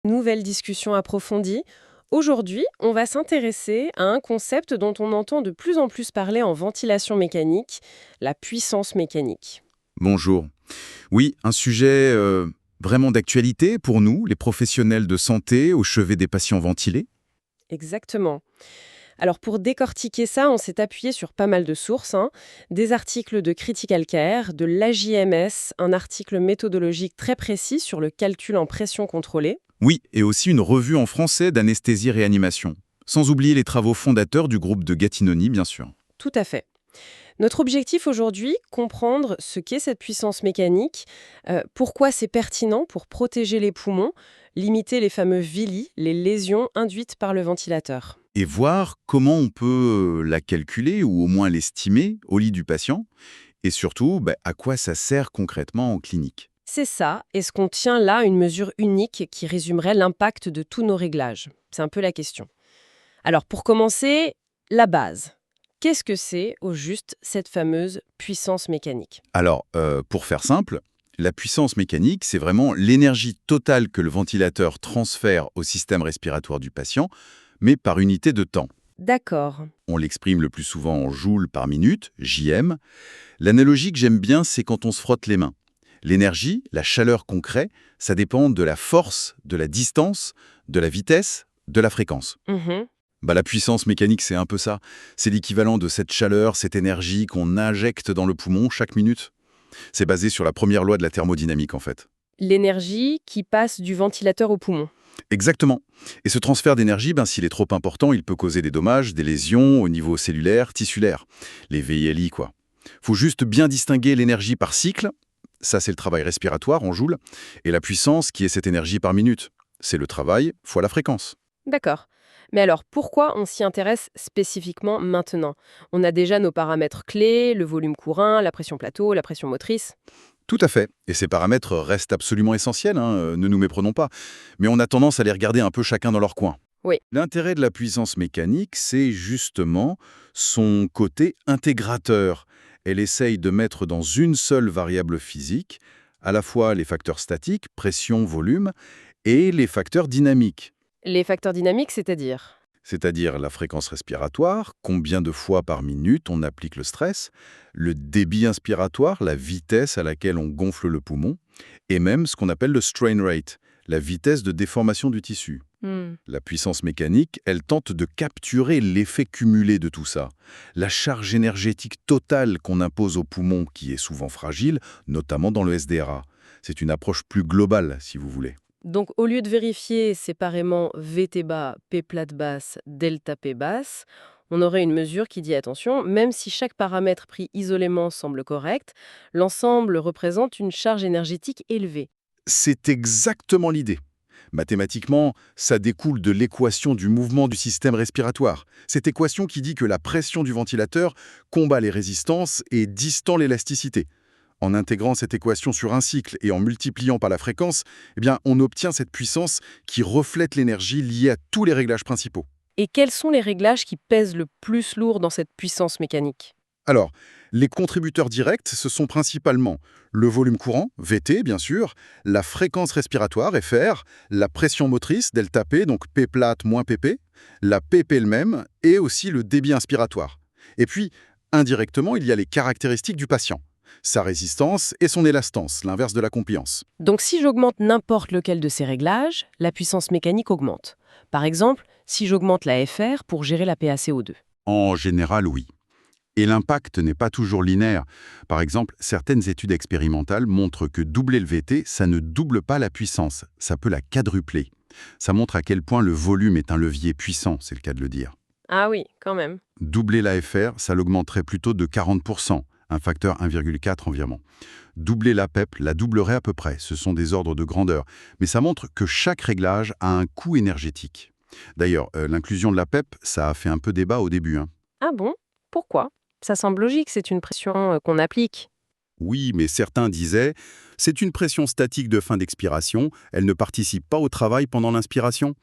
Nouvelle discussion approfondie. Aujourd'hui, on va s'intéresser à un concept dont on entend de plus en plus parler en ventilation mécanique, la puissance mécanique. Bonjour. Oui, un sujet vraiment d'actualité pour nous, les professionnels de santé au chevet des patients ventilés. Exactement. Alors pour décortiquer ça, on s'est appuyé sur pas mal de sources, des articles de Critical Care, de l'AJMS, un article méthodologique très précis sur le calcul en pression contrôlée. Oui, et aussi une revue en français d'anesthésie-réanimation. Sans oublier les travaux fondateurs du groupe de Gattinoni, bien sûr. Tout à fait. Notre objectif aujourd'hui, comprendre ce qu'est cette puissance mécanique, pourquoi c'est pertinent pour protéger les poumons, limiter les fameux VILI, les lésions induites par le ventilateur. Et voir comment on peut la calculer ou au moins l'estimer au lit du patient. Et surtout, à quoi ça sert concrètement en clinique. C'est ça, est-ce qu'on tient là une mesure unique qui résumerait l'impact de tous nos réglages? C'est un peu la question. Alors pour commencer, la base. Qu'est-ce que c'est au juste cette fameuse puissance mécanique? Alors, pour faire simple, la puissance mécanique, c'est vraiment l'énergie totale que le ventilateur transfère au système respiratoire du patient, mais par unité de temps. D'accord. On l'exprime le plus souvent en joules par minute, JM. L'analogie que j'aime bien, c'est quand on se frotte les mains. L'énergie, la chaleur qu'on crée, ça dépend de la force, de la distance, de la vitesse, de la fréquence. Mhm. La puissance mécanique, c'est un peu ça. C'est l'équivalent de cette chaleur, cette énergie qu'on injecte dans le poumon chaque minute. C'est basé sur la première loi de la thermodynamique, en fait. L'énergie qui passe du ventilateur au poumon. Exactement. Et ce transfert d'énergie, s'il est trop important, il peut causer des dommages, des lésions au niveau cellulaire, tissulaire. Les VILI, quoi. Faut juste bien distinguer l'énergie par cycle, ça c'est le travail respiratoire en joules, et la puissance qui est cette énergie par minute. C'est le travail fois la fréquence. D'accord. Mais alors, pourquoi on s'y intéresse spécifiquement maintenant? On a déjà nos paramètres clés, le volume courant, la pression plateau, la pression motrice. Tout à fait. Et ces paramètres restent absolument essentiels, ne nous méprenons pas. Mais on a tendance à les regarder un peu chacun dans leur coin. Oui. L'intérêt de la puissance mécanique, c'est justement son côté intégrateur. Elle essaye de mettre dans une seule variable physique à la fois les facteurs statiques, pression, volume, et les facteurs dynamiques, Les facteurs dynamiques, c'est-à-dire? c'est-à-dire la fréquence respiratoire, combien de fois par minute on applique le stress, le débit inspiratoire, la vitesse à laquelle on gonfle le poumon, et même ce qu'on appelle le strain rate, la vitesse de déformation du tissu. Hmm. La puissance mécanique, elle tente de capturer l'effet cumulé de tout ça. La charge énergétique totale qu'on impose au poumon, qui est souvent fragile, notamment dans le SDRA. C'est une approche plus globale, si vous voulez. Donc, au lieu de vérifier séparément VT bas, P plate basse, delta P basse, on aurait une mesure qui dit attention, même si chaque paramètre pris isolément semble correct, l'ensemble représente une charge énergétique élevée. C'est exactement l'idée. Mathématiquement, ça découle de l'équation du mouvement du système respiratoire. Cette équation qui dit que la pression du ventilateur combat les résistances et distend l'élasticité. En intégrant cette équation sur un cycle et en multipliant par la fréquence, on obtient cette puissance qui reflète l'énergie liée à tous les réglages principaux. Et quels sont les réglages qui pèsent le plus lourd dans cette puissance mécanique? Alors, les contributeurs directs, ce sont principalement le volume courant, VT bien sûr, la fréquence respiratoire, FR, la pression motrice, delta P, donc P plate moins PP, la PP elle-même, et aussi le débit inspiratoire. Et puis, indirectement, il y a les caractéristiques du patient, sa résistance et son élastance, l'inverse de la compliance. Donc si j'augmente n'importe lequel de ces réglages, la puissance mécanique augmente. Par exemple, si j'augmente la FR pour gérer la PaCO2. En général, oui. Et l'impact n'est pas toujours linéaire. Par exemple, certaines études expérimentales montrent que doubler le VT, ça ne double pas la puissance, ça peut la quadrupler. Ça montre à quel point le volume est un levier puissant, c'est le cas de le dire. Ah oui, quand même. Doubler la FR, ça l'augmenterait plutôt de 40%, un facteur 1,4 environ. Doubler la PEP la doublerait à peu près, ce sont des ordres de grandeur. Mais ça montre que chaque réglage a un coût énergétique. D'ailleurs, l'inclusion de la PEP, ça a fait un peu débat au début. Ah bon? Pourquoi? Ça semble logique, c'est une pression qu'on applique. Oui, mais certains disaient « c'est une pression statique de fin d'expiration, elle ne participe pas au travail pendant l'inspiration ».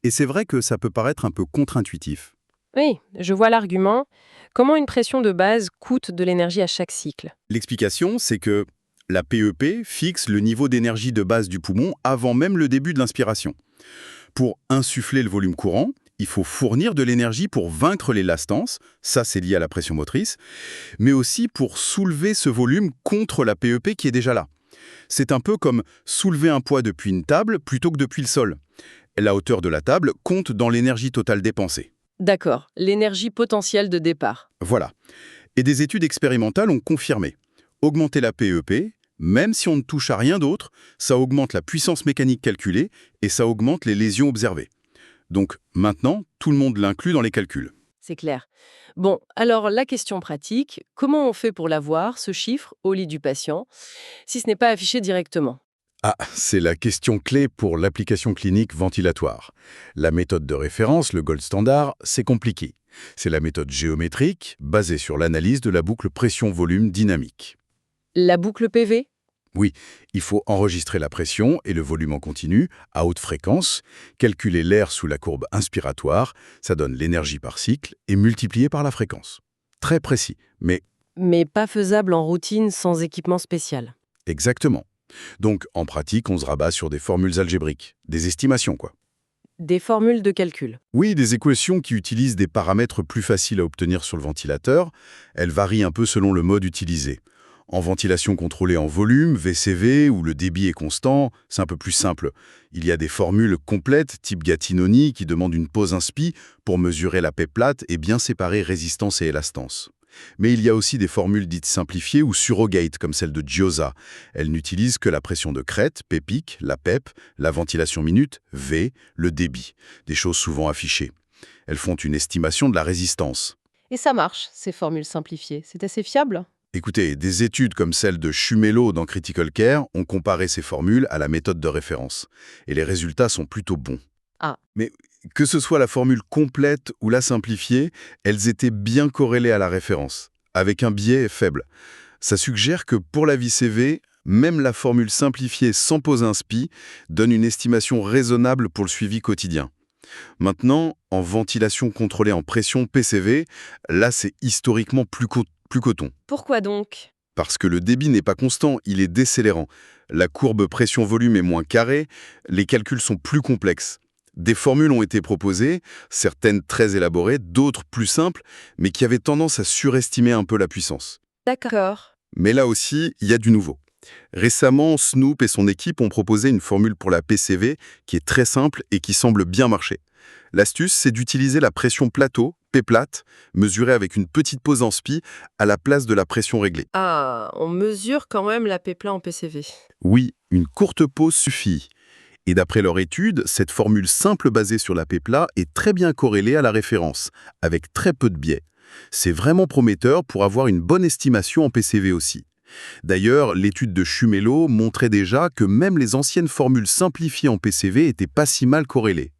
Et c'est vrai que ça peut paraître un peu contre-intuitif. Oui, je vois l'argument. Comment une pression de base coûte de l'énergie à chaque cycle? L'explication, c'est que la PEP fixe le niveau d'énergie de base du poumon avant même le début de l'inspiration. Pour insuffler le volume courant, il faut fournir de l'énergie pour vaincre l'élastance, ça c'est lié à la pression motrice, mais aussi pour soulever ce volume contre la PEP qui est déjà là. C'est un peu comme soulever un poids depuis une table plutôt que depuis le sol. La hauteur de la table compte dans l'énergie totale dépensée. D'accord, l'énergie potentielle de départ. Voilà. Et des études expérimentales ont confirmé. Augmenter la PEP, même si on ne touche à rien d'autre, ça augmente la puissance mécanique calculée et ça augmente les lésions observées. Donc maintenant, tout le monde l'inclut dans les calculs. C'est clair. Bon, alors la question pratique, comment on fait pour l'avoir, ce chiffre, au lit du patient, si ce n'est pas affiché directement? Ah, c'est la question clé pour l'application clinique ventilatoire. La méthode de référence, le gold standard, c'est compliqué. C'est la méthode géométrique, basée sur l'analyse de la boucle pression-volume dynamique. La boucle PV? Oui, il faut enregistrer la pression et le volume en continu, à haute fréquence, calculer l'air sous la courbe inspiratoire, ça donne l'énergie par cycle, et multiplier par la fréquence. Très précis, mais Mais pas faisable en routine sans équipement spécial. exactement. Donc, en pratique, on se rabat sur des formules algébriques, des estimations, quoi. Des formules de calcul. Oui, des équations qui utilisent des paramètres plus faciles à obtenir sur le ventilateur. Elles varient un peu selon le mode utilisé. En ventilation contrôlée en volume, VCV, où le débit est constant, c'est un peu plus simple. Il y a des formules complètes, type Gattinoni, qui demandent une pause inspi pour mesurer la paix plate et bien séparer résistance et élastance. Mais il y a aussi des formules dites simplifiées ou surrogate, comme celle de Giosa. Elles n'utilisent que la pression de crête, P pic, la PEP, la ventilation minute, V, le débit, des choses souvent affichées. Elles font une estimation de la résistance. Et ça marche, ces formules simplifiées. C'est assez fiable? Écoutez, des études comme celle de Chumelo dans Critical Care ont comparé ces formules à la méthode de référence. Et les résultats sont plutôt bons. Ah. Mais que ce soit la formule complète ou la simplifiée, elles étaient bien corrélées à la référence, avec un biais faible. Ça suggère que pour la VCV, même la formule simplifiée sans pause inspi donne une estimation raisonnable pour le suivi quotidien. Maintenant, en ventilation contrôlée en pression PCV, là c'est historiquement plus coton. Pourquoi donc? Parce que le débit n'est pas constant, il est décélérant. La courbe pression-volume est moins carrée, les calculs sont plus complexes. Des formules ont été proposées, certaines très élaborées, d'autres plus simples, mais qui avaient tendance à surestimer un peu la puissance. D'accord. Mais là aussi, il y a du nouveau. Récemment, Snoop et son équipe ont proposé une formule pour la PCV qui est très simple et qui semble bien marcher. L'astuce, c'est d'utiliser la pression plateau, P plate, mesurée avec une petite pause en SPI à la place de la pression réglée. Ah, on mesure quand même la P plat en PCV. Oui, une courte pause suffit. Et d'après leur étude, cette formule simple basée sur la P plat est très bien corrélée à la référence, avec très peu de biais. C'est vraiment prometteur pour avoir une bonne estimation en PCV aussi. D'ailleurs, l'étude de Chumelo montrait déjà que même les anciennes formules simplifiées en PCV étaient pas si mal corrélées.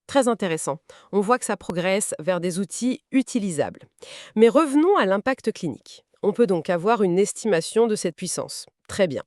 Très intéressant. On voit que ça progresse vers des outils utilisables. Mais revenons à l'impact clinique. On peut donc avoir une estimation de cette puissance. Très bien.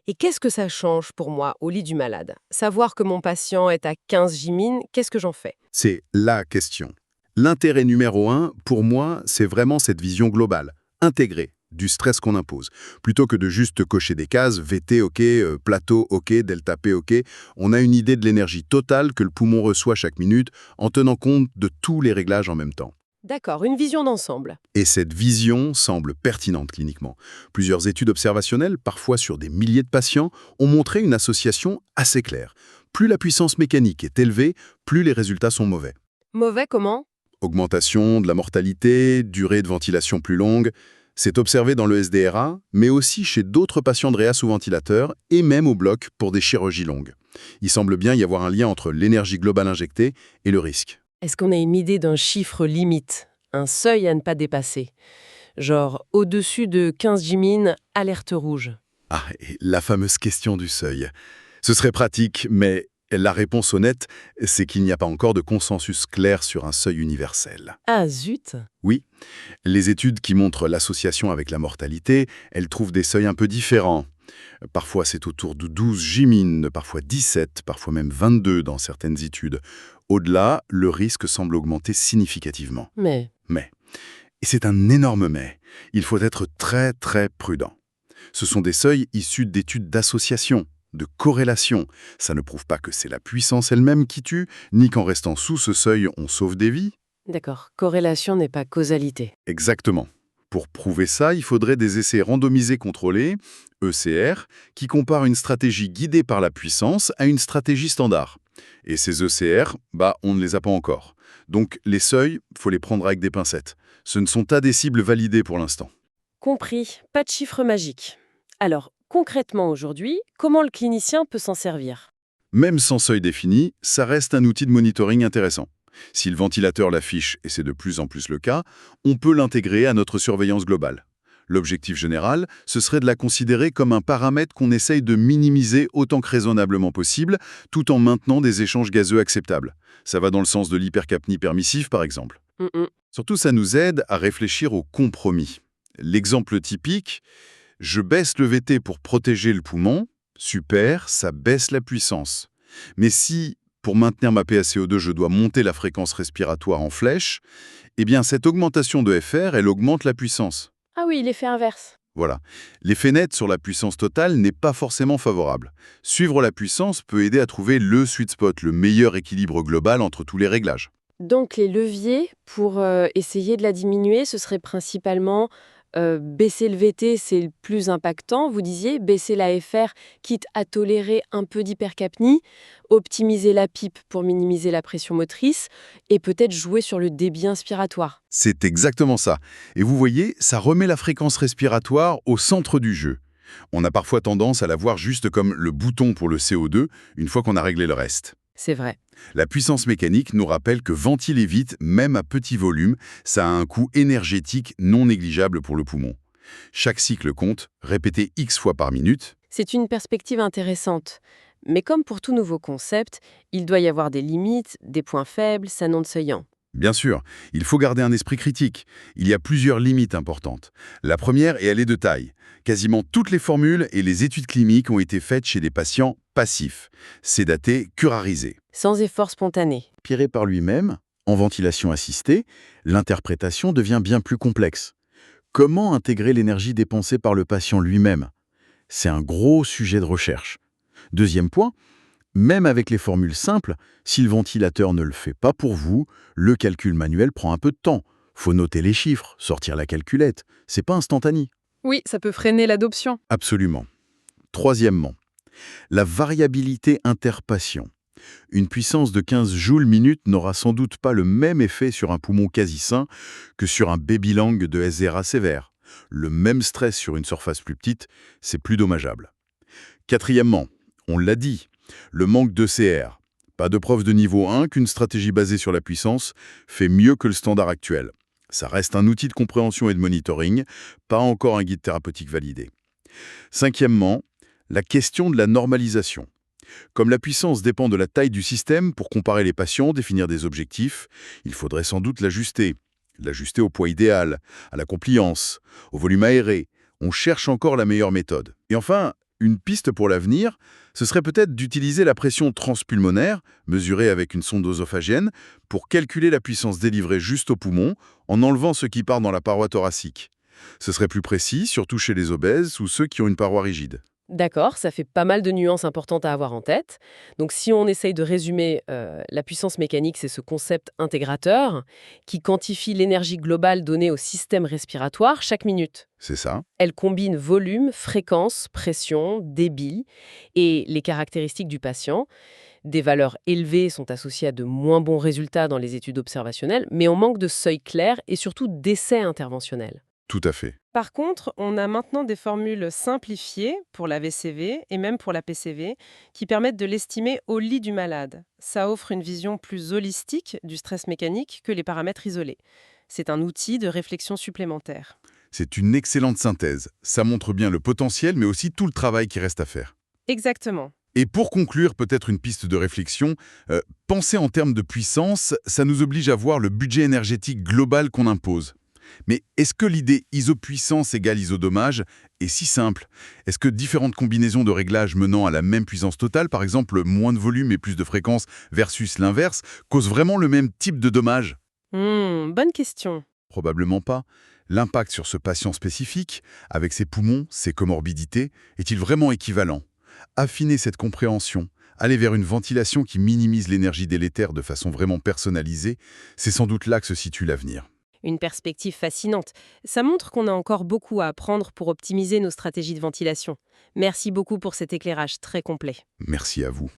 Et qu'est-ce que ça change pour moi au lit du malade? Savoir que mon patient est à 15 Gmin, qu'est-ce que j'en fais? C'est la question. L'intérêt numéro 1, pour moi, c'est vraiment cette vision globale, intégrée, du stress qu'on impose. Plutôt que de juste cocher des cases, VT OK, plateau OK, delta P OK, on a une idée de l'énergie totale que le poumon reçoit chaque minute en tenant compte de tous les réglages en même temps. D'accord, une vision d'ensemble. Et cette vision semble pertinente cliniquement. Plusieurs études observationnelles, parfois sur des milliers de patients, ont montré une association assez claire. Plus la puissance mécanique est élevée, plus les résultats sont mauvais. Mauvais comment? Augmentation de la mortalité, durée de ventilation plus longue. C'est observé dans le SDRA, mais aussi chez d'autres patients de réa sous ventilateur et même au bloc pour des chirurgies longues. Il semble bien y avoir un lien entre l'énergie globale injectée et le risque. Est-ce qu'on a une idée d'un chiffre limite, un seuil à ne pas dépasser? Genre, au-dessus de 15 Gmin, alerte rouge. Ah, et la fameuse question du seuil. Ce serait pratique, mais la réponse honnête, c'est qu'il n'y a pas encore de consensus clair sur un seuil universel. Ah zut! Oui, les études qui montrent l'association avec la mortalité, elles trouvent des seuils un peu différents. Parfois c'est autour de 12 Gmin, parfois 17, parfois même 22 dans certaines études. Au-delà, le risque semble augmenter significativement. Mais Et c'est un énorme mais. Il faut être très très prudent. Ce sont des seuils issus d'études d'association, de corrélation. Ça ne prouve pas que c'est la puissance elle-même qui tue, ni qu'en restant sous ce seuil, on sauve des vies. D'accord, corrélation n'est pas causalité. Exactement. Pour prouver ça, il faudrait des essais randomisés contrôlés, ECR, qui comparent une stratégie guidée par la puissance à une stratégie standard. Et ces ECR, on ne les a pas encore. Donc les seuils, faut les prendre avec des pincettes. Ce ne sont pas des cibles validées pour l'instant. Compris, pas de chiffre magique. Alors, concrètement aujourd'hui, comment le clinicien peut s'en servir? Même sans seuil défini, ça reste un outil de monitoring intéressant. Si le ventilateur l'affiche, et c'est de plus en plus le cas, on peut l'intégrer à notre surveillance globale. L'objectif général, ce serait de la considérer comme un paramètre qu'on essaye de minimiser autant que raisonnablement possible, tout en maintenant des échanges gazeux acceptables. Ça va dans le sens de l'hypercapnie permissive, par exemple. Mhm. Surtout, ça nous aide à réfléchir au compromis. L'exemple typique, je baisse le VT pour protéger le poumon, super, ça baisse la puissance. Mais si, pour maintenir ma PaCO2, je dois monter la fréquence respiratoire en flèche, eh bien cette augmentation de FR, elle augmente la puissance. Ah oui, l'effet inverse. Voilà. L'effet net sur la puissance totale n'est pas forcément favorable. Suivre la puissance peut aider à trouver le sweet spot, le meilleur équilibre global entre tous les réglages. Donc les leviers pour essayer de la diminuer, ce serait principalement baisser le VT, c'est le plus impactant, vous disiez, baisser la FR, quitte à tolérer un peu d'hypercapnie, optimiser la pipe pour minimiser la pression motrice, et peut-être jouer sur le débit inspiratoire. C'est exactement ça. Et vous voyez, ça remet la fréquence respiratoire au centre du jeu. On a parfois tendance à la voir juste comme le bouton pour le CO2, une fois qu'on a réglé le reste. C'est vrai. La puissance mécanique nous rappelle que ventiler vite, même à petit volume, ça a un coût énergétique non négligeable pour le poumon. Chaque cycle compte, répété X fois par minute. C'est une perspective intéressante. Mais comme pour tout nouveau concept, il doit y avoir des limites, des points faibles, ça non seuillant. Bien sûr, il faut garder un esprit critique. Il y a plusieurs limites importantes. La première, et elle est de taille. Quasiment toutes les formules et les études cliniques ont été faites chez des patients passifs, sédatés, curarisés. Sans effort spontané. Inspiré par lui-même, en ventilation assistée, l'interprétation devient bien plus complexe. Comment intégrer l'énergie dépensée par le patient lui-même? C'est un gros sujet de recherche. Deuxième point, même avec les formules simples, si le ventilateur ne le fait pas pour vous, le calcul manuel prend un peu de temps. Faut noter les chiffres, sortir la calculette. C'est pas instantané. Oui, ça peut freiner l'adoption. Absolument. Troisièmement, la variabilité interpatient. Une puissance de 15 joules minute n'aura sans doute pas le même effet sur un poumon quasi sain que sur un baby-lang de SZRA sévère. Le même stress sur une surface plus petite, c'est plus dommageable. Quatrièmement, on l'a dit, le manque d'ECR. Pas de preuve de niveau 1 qu'une stratégie basée sur la puissance fait mieux que le standard actuel. Ça reste un outil de compréhension et de monitoring, pas encore un guide thérapeutique validé. Cinquièmement, la question de la normalisation. Comme la puissance dépend de la taille du système, pour comparer les patients, définir des objectifs, il faudrait sans doute l'ajuster. L'ajuster au poids idéal, à la compliance, au volume aéré. On cherche encore la meilleure méthode. Et enfin, une piste pour l'avenir, ce serait peut-être d'utiliser la pression transpulmonaire, mesurée avec une sonde œsophagienne, pour calculer la puissance délivrée juste au poumon, en enlevant ce qui part dans la paroi thoracique. Ce serait plus précis, surtout chez les obèses ou ceux qui ont une paroi rigide. D'accord, ça fait pas mal de nuances importantes à avoir en tête. Donc si on essaye de résumer, la puissance mécanique, c'est ce concept intégrateur qui quantifie l'énergie globale donnée au système respiratoire chaque minute. C'est ça? Elle combine volume, fréquence, pression, débit et les caractéristiques du patient. Des valeurs élevées sont associées à de moins bons résultats dans les études observationnelles, mais on manque de seuil clair et surtout d'essais interventionnels. Tout à fait. Par contre, on a maintenant des formules simplifiées pour la VCV et même pour la PCV qui permettent de l'estimer au lit du malade. Ça offre une vision plus holistique du stress mécanique que les paramètres isolés. C'est un outil de réflexion supplémentaire. C'est une excellente synthèse. Ça montre bien le potentiel, mais aussi tout le travail qui reste à faire. Exactement. Et pour conclure, peut-être une piste de réflexion, penser en termes de puissance, ça nous oblige à voir le budget énergétique global qu'on impose. Mais est-ce que l'idée isopuissance égale isodommage est si simple? Est-ce que différentes combinaisons de réglages menant à la même puissance totale, par exemple moins de volume et plus de fréquence versus l'inverse, causent vraiment le même type de dommage? Bonne question. Probablement pas. L'impact sur ce patient spécifique, avec ses poumons, ses comorbidités, est-il vraiment équivalent? Affiner cette compréhension, aller vers une ventilation qui minimise l'énergie délétère de façon vraiment personnalisée, c'est sans doute là que se situe l'avenir. Une perspective fascinante. Ça montre qu'on a encore beaucoup à apprendre pour optimiser nos stratégies de ventilation. Merci beaucoup pour cet éclairage très complet. Merci à vous.